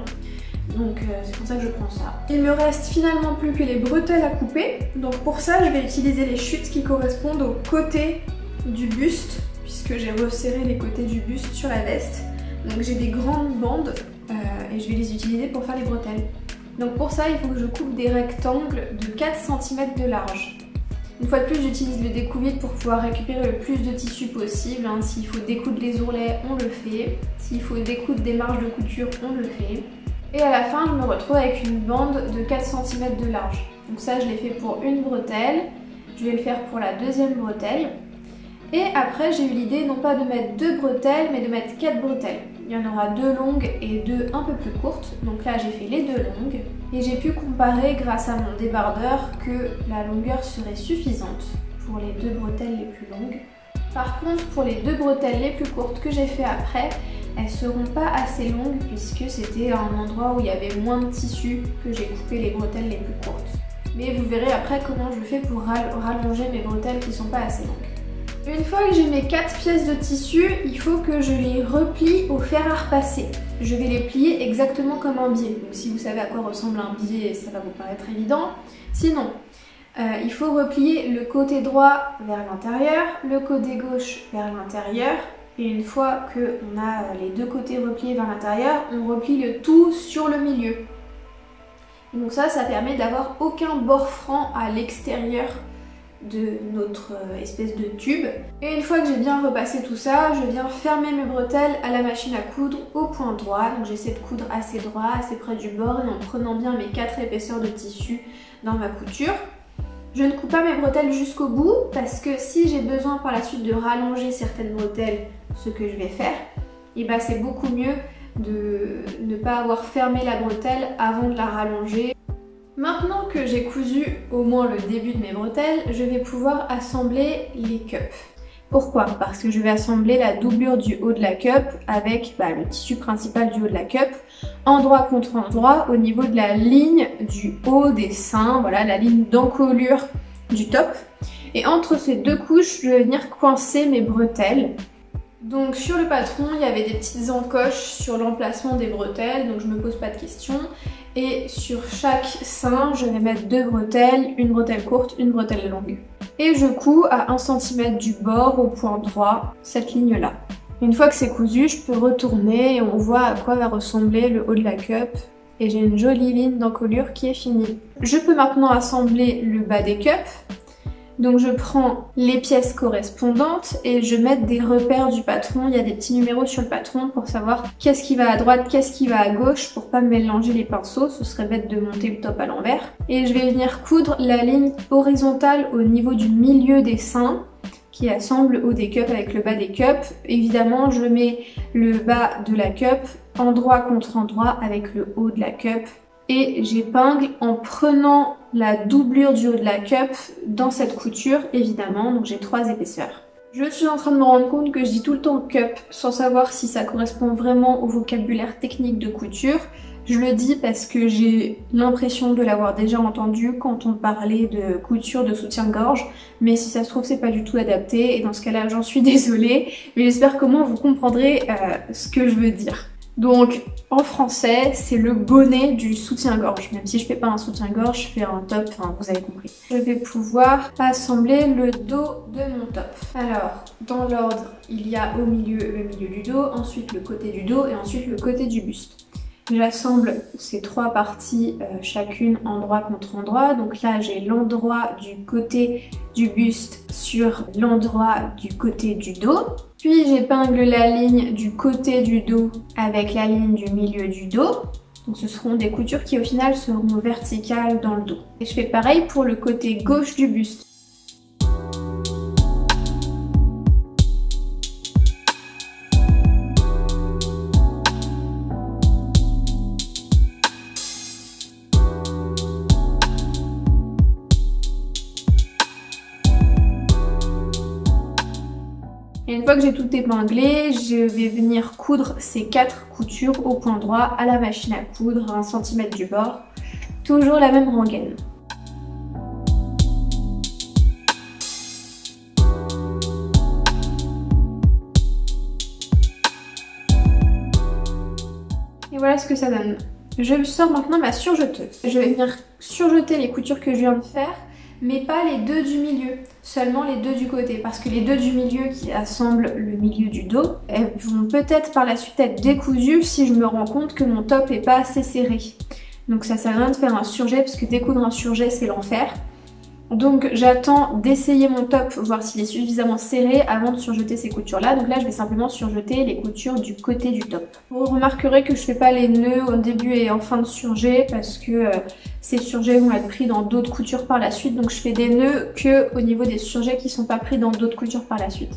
Donc c'est pour ça que je prends ça. Il me reste finalement plus que les bretelles à couper. Donc pour ça je vais utiliser les chutes qui correspondent aux côtés du buste, puisque j'ai resserré les côtés du buste sur la veste. Donc j'ai des grandes bandes et je vais les utiliser pour faire les bretelles. Donc pour ça il faut que je coupe des rectangles de 4 cm de large. Une fois de plus j'utilise le découpe-vide pour pouvoir récupérer le plus de tissu possible. S'il faut découdre les ourlets, on le fait. S'il faut découdre des marges de couture, on le fait. Et à la fin je me retrouve avec une bande de 4 cm de large. Donc ça je l'ai fait pour une bretelle, je vais le faire pour la deuxième bretelle. Et après j'ai eu l'idée non pas de mettre 2 bretelles mais de mettre 4 bretelles. Il y en aura 2 longues et 2 un peu plus courtes. Donc là j'ai fait les 2 longues. Et j'ai pu comparer grâce à mon débardeur que la longueur serait suffisante pour les 2 bretelles les plus longues. Par contre pour les 2 bretelles les plus courtes que j'ai fait après, elles seront pas assez longues puisque c'était un endroit où il y avait moins de tissu que j'ai coupé les bretelles les plus courtes. Mais vous verrez après comment je fais pour rallonger mes bretelles qui sont pas assez longues. Une fois que j'ai mes 4 pièces de tissu, il faut que je les replie au fer à repasser. Je vais les plier exactement comme un biais. Donc si vous savez à quoi ressemble un biais, ça va vous paraître évident. Sinon, il faut replier le côté droit vers l'intérieur, le côté gauche vers l'intérieur. Et une fois qu'on a les 2 côtés repliés vers l'intérieur, on replie le tout sur le milieu. Et donc ça permet d'avoir aucun bord franc à l'extérieur de notre espèce de tube. Et une fois que j'ai bien repassé tout ça, je viens fermer mes bretelles à la machine à coudre au point droit. Donc j'essaie de coudre assez droit, assez près du bord et en prenant bien mes 4 épaisseurs de tissu dans ma couture. Je ne coupe pas mes bretelles jusqu'au bout parce que si j'ai besoin par la suite de rallonger certaines bretelles, ce que je vais faire, et c'est beaucoup mieux de ne pas avoir fermé la bretelle avant de la rallonger. Maintenant que j'ai cousu au moins le début de mes bretelles, je vais pouvoir assembler les cups. Pourquoi? Parce que je vais assembler la doublure du haut de la cup avec le tissu principal du haut de la cup, endroit contre endroit au niveau de la ligne du haut des seins, voilà la ligne d'encolure du top. Et entre ces 2 couches, je vais venir coincer mes bretelles. Donc sur le patron, il y avait des petites encoches sur l'emplacement des bretelles, donc je me pose pas de questions. Et sur chaque sein, je vais mettre 2 bretelles, une bretelle courte, une bretelle longue. Et je couds à 1 cm du bord au point droit, cette ligne-là. Une fois que c'est cousu, je peux retourner et on voit à quoi va ressembler le haut de la cup. Et j'ai une jolie ligne d'encolure qui est finie. Je peux maintenant assembler le bas des cups. Donc je prends les pièces correspondantes et je mets des repères du patron. Il y a des petits numéros sur le patron pour savoir qu'est-ce qui va à droite, qu'est-ce qui va à gauche pour pas mélanger les pinceaux. Ce serait bête de monter le top à l'envers. Et je vais venir coudre la ligne horizontale au niveau du milieu des seins qui assemble le haut des cups avec le bas des cups. Évidemment, je mets le bas de la cup endroit contre endroit avec le haut de la cup. Et j'épingle en prenant la doublure du haut de la cup dans cette couture évidemment, donc j'ai 3 épaisseurs. Je suis en train de me rendre compte que je dis tout le temps cup sans savoir si ça correspond vraiment au vocabulaire technique de couture. Je le dis parce que j'ai l'impression de l'avoir déjà entendu quand on parlait de couture de soutien-gorge, mais si ça se trouve c'est pas du tout adapté et dans ce cas-là j'en suis désolée, mais j'espère qu'au moins vous comprendrez ce que je veux dire. Donc en français c'est le bonnet du soutien-gorge, même si je fais pas un soutien-gorge, je fais un top, enfin vous avez compris. Je vais pouvoir assembler le dos de mon top. Alors dans l'ordre il y a au milieu le milieu du dos, ensuite le côté du dos et ensuite le côté du buste. J'assemble ces trois parties chacune endroit contre endroit. Donc là j'ai l'endroit du côté du buste sur l'endroit du côté du dos. Puis j'épingle la ligne du côté du dos avec la ligne du milieu du dos. Donc ce seront des coutures qui au final seront verticales dans le dos. Et je fais pareil pour le côté gauche du buste. Et une fois que j'ai tout épinglé, je vais venir coudre ces 4 coutures au point droit à la machine à coudre à 1 cm du bord. Toujours la même rengaine. Et voilà ce que ça donne. Je sors maintenant ma surjeteuse. Je vais venir surjeter les coutures que je viens de faire, mais pas les deux du milieu, seulement les deux du côté, parce que les deux du milieu qui assemblent le milieu du dos, elles vont peut-être par la suite être décousues si je me rends compte que mon top est pas assez serré. Donc ça sert à rien de faire un surjet, parce que découdre un surjet c'est l'enfer. Donc j'attends d'essayer mon top, voir s'il est suffisamment serré avant de surjeter ces coutures là. Donc là je vais simplement surjeter les coutures du côté du top. Vous remarquerez que je fais pas les nœuds au début et en fin de surjet parce que ces surjets vont être pris dans d'autres coutures par la suite. Donc je fais des nœuds que au niveau des surjets qui sont pas pris dans d'autres coutures par la suite.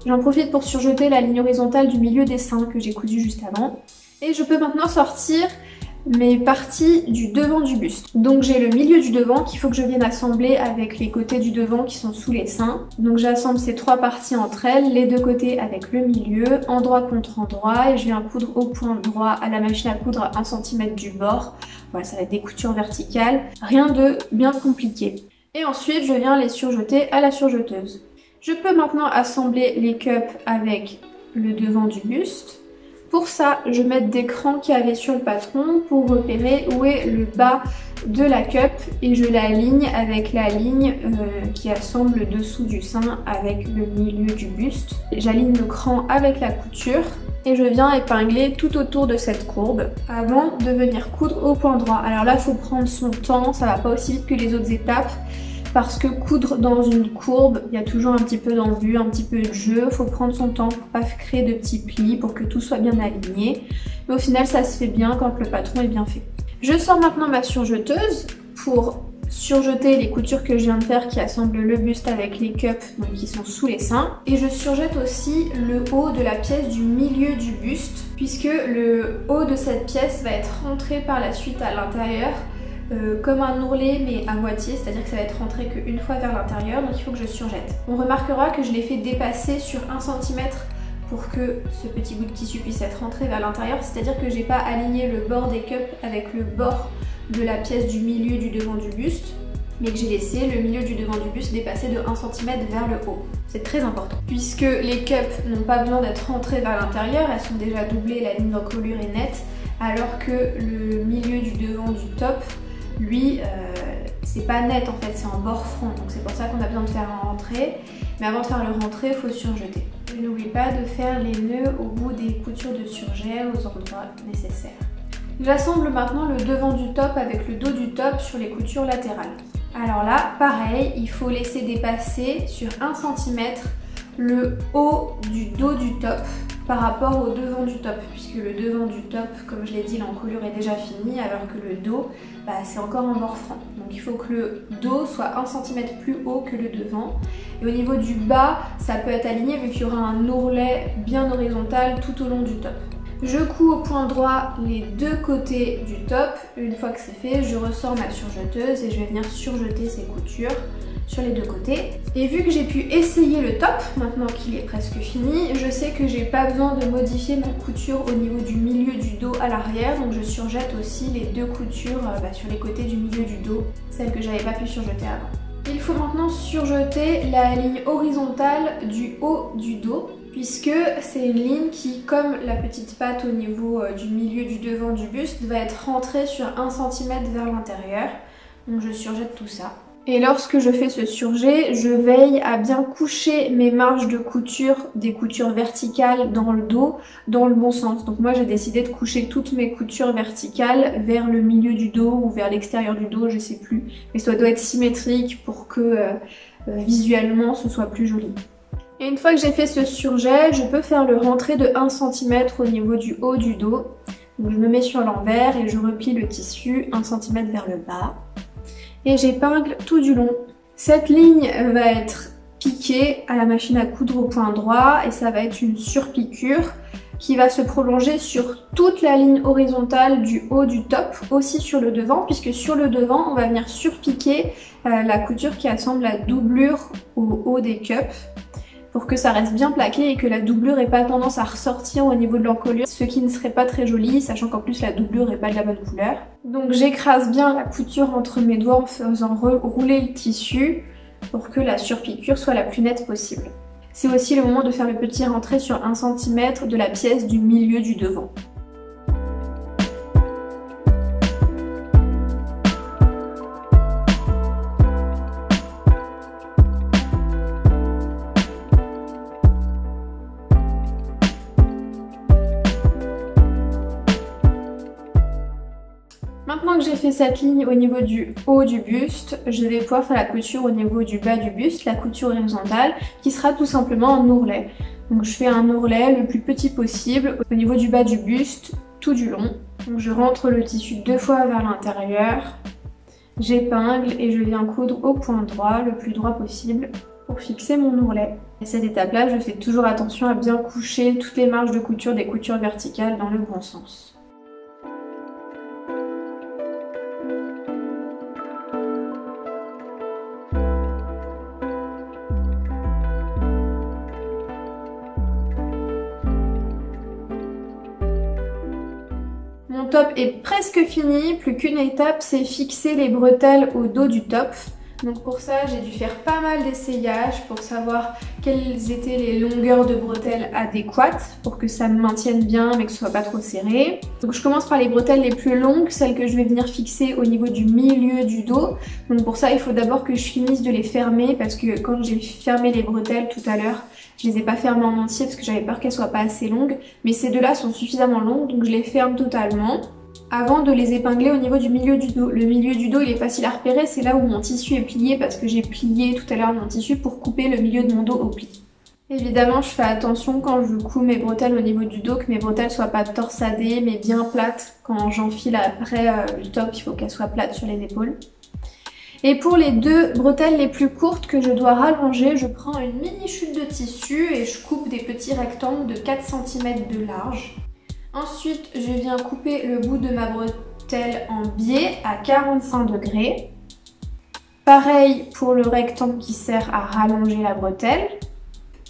J'en profite pour surjeter la ligne horizontale du milieu des seins que j'ai cousu juste avant. Et je peux maintenant sortir mes parties du devant du buste. Donc j'ai le milieu du devant qu'il faut que je vienne assembler avec les côtés du devant qui sont sous les seins. Donc j'assemble ces trois parties entre elles, les deux côtés avec le milieu, endroit contre endroit, et je viens coudre au point droit à la machine à coudre à 1 cm du bord. Voilà, ça va être des coutures verticales, rien de bien compliqué. Et ensuite je viens les surjeter à la surjeteuse. Je peux maintenant assembler les cups avec le devant du buste. Pour ça, je mets des crans qu'il y avait sur le patron pour repérer où est le bas de la cup et je l'aligne avec la ligne qui assemble le dessous du sein avec le milieu du buste. J'aligne le cran avec la couture et je viens épingler tout autour de cette courbe avant de venir coudre au point droit. Alors là, il faut prendre son temps, ça va pas aussi vite que les autres étapes. Parce que coudre dans une courbe, il y a toujours un petit peu d'embû, un petit peu de jeu. Il faut prendre son temps pour pas créer de petits plis, pour que tout soit bien aligné. Mais au final, ça se fait bien quand le patron est bien fait. Je sors maintenant ma surjeteuse pour surjeter les coutures que je viens de faire qui assemblent le buste avec les cups donc qui sont sous les seins. Et je surjette aussi le haut de la pièce du milieu du buste, puisque le haut de cette pièce va être rentré par la suite à l'intérieur. Comme un ourlet mais à moitié, c'est-à-dire que ça va être rentré qu'une fois vers l'intérieur, donc il faut que je surjette. On remarquera que je l'ai fait dépasser sur 1 cm pour que ce petit bout de tissu puisse être rentré vers l'intérieur, c'est-à-dire que j'ai pas aligné le bord des cups avec le bord de la pièce du milieu du devant du buste, mais que j'ai laissé le milieu du devant du buste dépasser de 1 cm vers le haut. C'est très important. Puisque les cups n'ont pas besoin d'être rentrées vers l'intérieur, elles sont déjà doublées, la ligne d'encolure est nette, alors que le milieu du devant du top, lui, c'est pas net en fait, c'est en bord franc, donc c'est pour ça qu'on a besoin de faire un rentré. Mais avant de faire le rentré, il faut surjeter. Je n'oublie pas de faire les nœuds au bout des coutures de surjet aux endroits nécessaires. J'assemble maintenant le devant du top avec le dos du top sur les coutures latérales. Alors là, pareil, il faut laisser dépasser sur 1 cm le haut du dos du top par rapport au devant du top, puisque le devant du top, comme je l'ai dit, l'encolure est déjà finie, alors que le dos, c'est encore en bord franc. Donc il faut que le dos soit 1 cm plus haut que le devant. Et au niveau du bas, ça peut être aligné vu qu'il y aura un ourlet bien horizontal tout au long du top. Je couds au point droit les deux côtés du top. Une fois que c'est fait, je ressors ma surjeteuse et je vais venir surjeter ces coutures sur les deux côtés. Et vu que j'ai pu essayer le top, maintenant qu'il est presque fini, je sais que j'ai pas besoin de modifier ma couture au niveau du milieu du dos à l'arrière, donc je surjette aussi les deux coutures sur les côtés du milieu du dos, celles que j'avais pas pu surjeter avant. Il faut maintenant surjeter la ligne horizontale du haut du dos, puisque c'est une ligne qui, comme la petite patte au niveau du milieu du devant du buste, va être rentrée sur 1 cm vers l'intérieur. Donc je surjette tout ça. Et lorsque je fais ce surjet, je veille à bien coucher mes marges de couture, des coutures verticales dans le dos, dans le bon sens. Donc moi j'ai décidé de coucher toutes mes coutures verticales vers le milieu du dos ou vers l'extérieur du dos, je sais plus. Mais ça doit être symétrique pour que visuellement ce soit plus joli. Et une fois que j'ai fait ce surjet, je peux faire le rentré de 1 cm au niveau du haut du dos. Donc je me mets sur l'envers et je replie le tissu 1 cm vers le bas. Et j'épingle tout du long. Cette ligne va être piquée à la machine à coudre au point droit et ça va être une surpiqûre qui va se prolonger sur toute la ligne horizontale du haut du top, aussi sur le devant, puisque sur le devant, on va venir surpiquer la couture qui assemble la doublure au haut des cups, pour que ça reste bien plaqué et que la doublure n'ait pas tendance à ressortir au niveau de l'encolure, ce qui ne serait pas très joli, sachant qu'en plus la doublure n'est pas de la bonne couleur. Donc j'écrase bien la couture entre mes doigts en faisant rouler le tissu pour que la surpiqûre soit la plus nette possible. C'est aussi le moment de faire le petit rentré sur 1 cm de la pièce du milieu du devant. Maintenant que j'ai fait cette ligne au niveau du haut du buste, je vais pouvoir faire la couture au niveau du bas du buste, la couture horizontale, qui sera tout simplement un ourlet. Donc je fais un ourlet le plus petit possible au niveau du bas du buste, tout du long. Donc je rentre le tissu 2 fois vers l'intérieur, j'épingle et je viens coudre au point droit, le plus droit possible, pour fixer mon ourlet. À cette étape-là, je fais toujours attention à bien coucher toutes les marges de couture des coutures verticales dans le bon sens. Mon top est presque fini, plus qu'une étape, c'est fixer les bretelles au dos du top. Donc pour ça, j'ai dû faire pas mal d'essayages pour savoir quelles étaient les longueurs de bretelles adéquates pour que ça me maintienne bien mais que ce soit pas trop serré. Donc je commence par les bretelles les plus longues, celles que je vais venir fixer au niveau du milieu du dos. Donc pour ça, il faut d'abord que je finisse de les fermer parce que quand j'ai fermé les bretelles tout à l'heure, je les ai pas fermées en entier parce que j'avais peur qu'elles soient pas assez longues. Mais ces deux-là sont suffisamment longues, donc je les ferme totalement avant de les épingler au niveau du milieu du dos. Le milieu du dos, il est facile à repérer, c'est là où mon tissu est plié parce que j'ai plié tout à l'heure mon tissu pour couper le milieu de mon dos au pli. Évidemment, je fais attention quand je couds mes bretelles au niveau du dos que mes bretelles soient pas torsadées mais bien plates. Quand j'enfile après le top, il faut qu'elles soient plates sur les épaules. Et pour les deux bretelles les plus courtes que je dois rallonger, je prends une mini chute de tissu et je coupe des petits rectangles de 4 cm de large. Ensuite, je viens couper le bout de ma bretelle en biais à 45 degrés. Pareil pour le rectangle qui sert à rallonger la bretelle.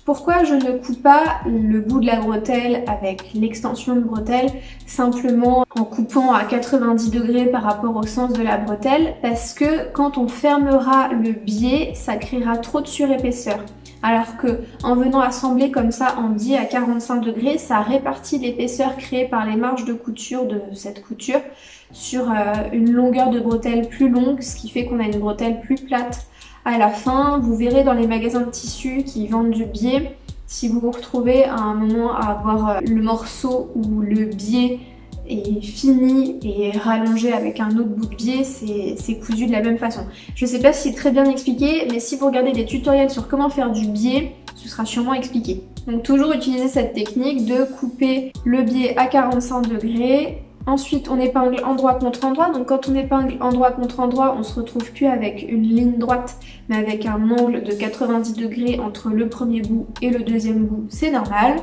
Pourquoi je ne coupe pas le bout de la bretelle avec l'extension de bretelle simplement en coupant à 90 degrés par rapport au sens de la bretelle? Parce que quand on fermera le biais, ça créera trop de surépaisseur. Alors que en venant assembler comme ça en biais à 45 degrés, ça répartit l'épaisseur créée par les marges de couture de cette couture sur une longueur de bretelle plus longue, ce qui fait qu'on a une bretelle plus plate. À la fin, vous verrez dans les magasins de tissus qui vendent du biais, si vous vous retrouvez à un moment à avoir le morceau où le biais est fini et rallongé avec un autre bout de biais, c'est cousu de la même façon. Je sais pas si c'est très bien expliqué, mais si vous regardez des tutoriels sur comment faire du biais, ce sera sûrement expliqué. Donc toujours utiliser cette technique de couper le biais à 45 degrés. Ensuite, on épingle endroit contre endroit. Donc quand on épingle endroit contre endroit, on se retrouve plus avec une ligne droite, mais avec un angle de 90 degrés entre le premier bout et le deuxième bout, c'est normal.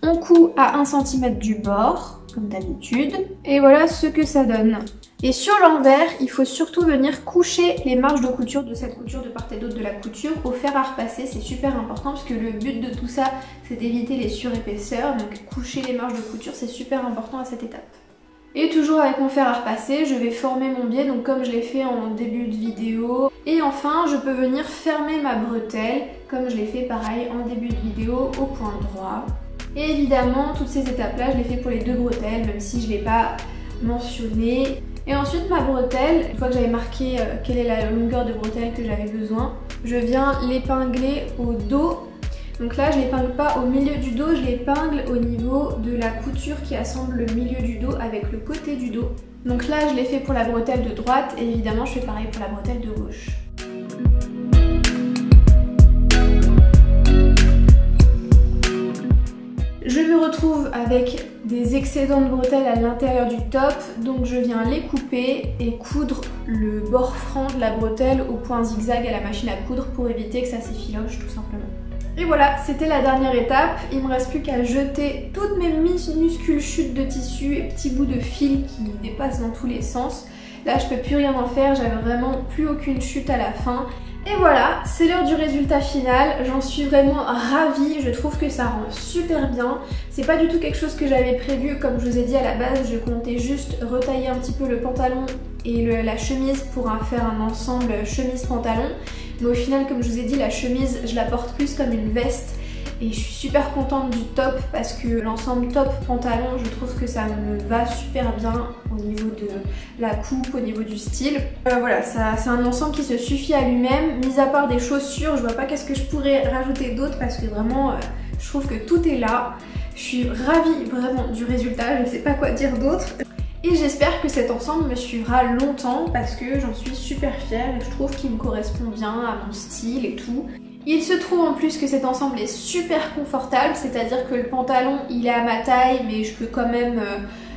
On coud à 1 cm du bord. comme d'habitude. Et voilà ce que ça donne. Et sur l'envers, il faut surtout venir coucher les marges de couture de cette couture de part et d'autre de la couture au fer à repasser. C'est super important parce que le but de tout ça, c'est d'éviter les surépaisseurs. Donc coucher les marges de couture, c'est super important à cette étape. Et toujours avec mon fer à repasser, je vais former mon biais, donc comme je l'ai fait en début de vidéo. Et enfin, je peux venir fermer ma bretelle, comme je l'ai fait pareil en début de vidéo, au point droit. Et évidemment, toutes ces étapes-là, je les fais pour les deux bretelles, même si je ne l'ai pas mentionné. Et ensuite, ma bretelle, une fois que j'avais marqué quelle est la longueur de bretelle que j'avais besoin, je viens l'épingler au dos. Donc là, je l'épingle pas au milieu du dos, je l'épingle au niveau de la couture qui assemble le milieu du dos avec le côté du dos. Donc là, je l'ai fait pour la bretelle de droite et évidemment, je fais pareil pour la bretelle de gauche. Je me retrouve avec des excédents de bretelles à l'intérieur du top, donc je viens les couper et coudre le bord franc de la bretelle au point zigzag à la machine à coudre pour éviter que ça s'effiloche tout simplement. Et voilà, c'était la dernière étape. Il me reste plus qu'à jeter toutes mes minuscules chutes de tissu et petits bouts de fil qui dépassent dans tous les sens. Là, je peux plus rien en faire, j'avais vraiment plus aucune chute à la fin. Et voilà, c'est l'heure du résultat final. J'en suis vraiment ravie, je trouve que ça rend super bien. C'est pas du tout quelque chose que j'avais prévu, comme je vous ai dit à la base, je comptais juste retailler un petit peu le pantalon et la chemise pour faire un ensemble chemise-pantalon. Mais au final, comme je vous ai dit, la chemise, je la porte plus comme une veste. Et je suis super contente du top parce que l'ensemble top-pantalon, je trouve que ça me va super bien au niveau de la coupe, au niveau du style. Voilà, c'est un ensemble qui se suffit à lui-même. Mis à part des chaussures, je vois pas qu'est-ce que je pourrais rajouter d'autre parce que vraiment, je trouve que tout est là. Je suis ravie vraiment du résultat, je ne sais pas quoi dire d'autre. Et j'espère que cet ensemble me suivra longtemps parce que j'en suis super fière et je trouve qu'il me correspond bien à mon style et tout. Il se trouve en plus que cet ensemble est super confortable, c'est-à-dire que le pantalon il est à ma taille mais je peux quand même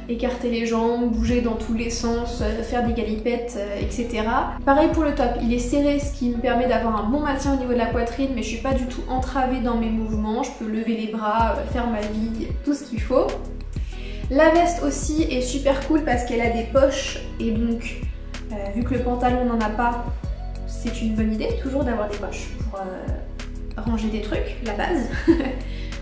écarter les jambes, bouger dans tous les sens, faire des galipettes, etc. Pareil pour le top, il est serré ce qui me permet d'avoir un bon maintien au niveau de la poitrine mais je suis pas du tout entravée dans mes mouvements, je peux lever les bras, faire ma vie, tout ce qu'il faut. La veste aussi est super cool parce qu'elle a des poches et donc vu que le pantalon n'en a pas, c'est une bonne idée toujours d'avoir des poches pour ranger des trucs, la base.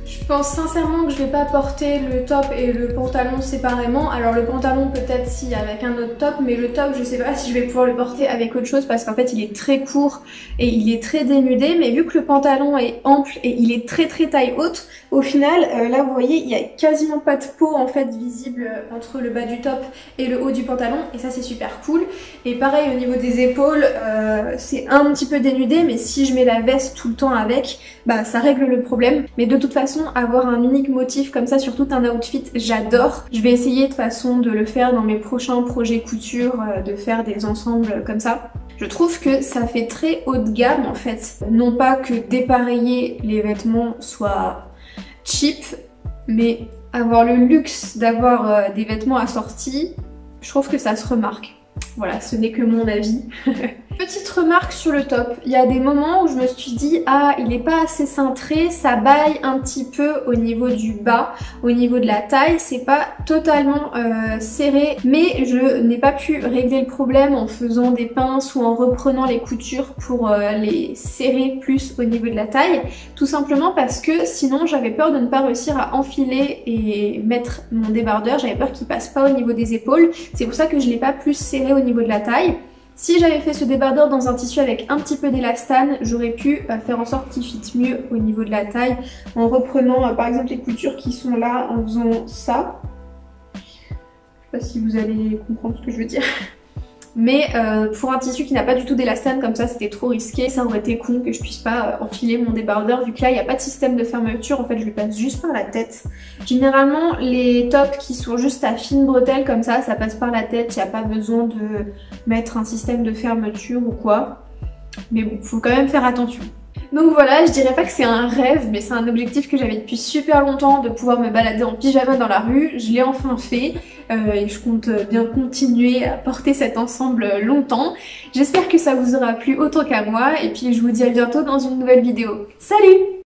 Je pense sincèrement que je vais pas porter le top et le pantalon séparément. Alors le pantalon peut-être si avec un autre top, mais le top je sais pas si je vais pouvoir le porter avec autre chose parce qu'en fait il est très court et il est très dénudé. Mais vu que le pantalon est ample et il est très taille haute, au final là vous voyez il y a quasiment pas de peau en fait visible entre le bas du top et le haut du pantalon et ça c'est super cool. Et pareil au niveau des épaules, c'est un petit peu dénudé mais si je mets la veste tout le temps avec, bah ça règle le problème. Mais de toute façon avoir un unique motif comme ça sur tout un outfit, j'adore. Je vais essayer de façon de le faire dans mes prochains projets couture, de faire des ensembles comme ça. Je trouve que ça fait très haut de gamme en fait. Non pas que dépareiller les vêtements soit cheap, mais avoir le luxe d'avoir des vêtements assortis, je trouve que ça se remarque. Voilà, ce n'est que mon avis. Petite remarque sur le top, il y a des moments où je me suis dit ah il n'est pas assez cintré, ça baille un petit peu au niveau du bas, au niveau de la taille, c'est pas totalement serré, mais je n'ai pas pu régler le problème en faisant des pinces ou en reprenant les coutures pour les serrer plus au niveau de la taille, tout simplement parce que sinon j'avais peur de ne pas réussir à enfiler et mettre mon débardeur, j'avais peur qu'il passe pas au niveau des épaules, c'est pour ça que je l'ai pas plus serré au niveau de la taille. Si j'avais fait ce débardeur dans un tissu avec un petit peu d'élastane, j'aurais pu faire en sorte qu'il fitte mieux au niveau de la taille en reprenant par exemple les coutures qui sont là en faisant ça. Je sais pas si vous allez comprendre ce que je veux dire. Mais pour un tissu qui n'a pas du tout d'élastane comme ça, c'était trop risqué. Ça aurait été con que je puisse pas enfiler mon débardeur vu que là il n'y a pas de système de fermeture. En fait je lui passe juste par la tête. Généralement les tops qui sont juste à fine bretelle comme ça passe par la tête. Il n'y a pas besoin de mettre un système de fermeture ou quoi. Mais bon, faut quand même faire attention. Donc voilà, je dirais pas que c'est un rêve, mais c'est un objectif que j'avais depuis super longtemps de pouvoir me balader en pyjama dans la rue. Je l'ai enfin fait et je compte bien continuer à porter cet ensemble longtemps. J'espère que ça vous aura plu autant qu'à moi et puis je vous dis à bientôt dans une nouvelle vidéo. Salut!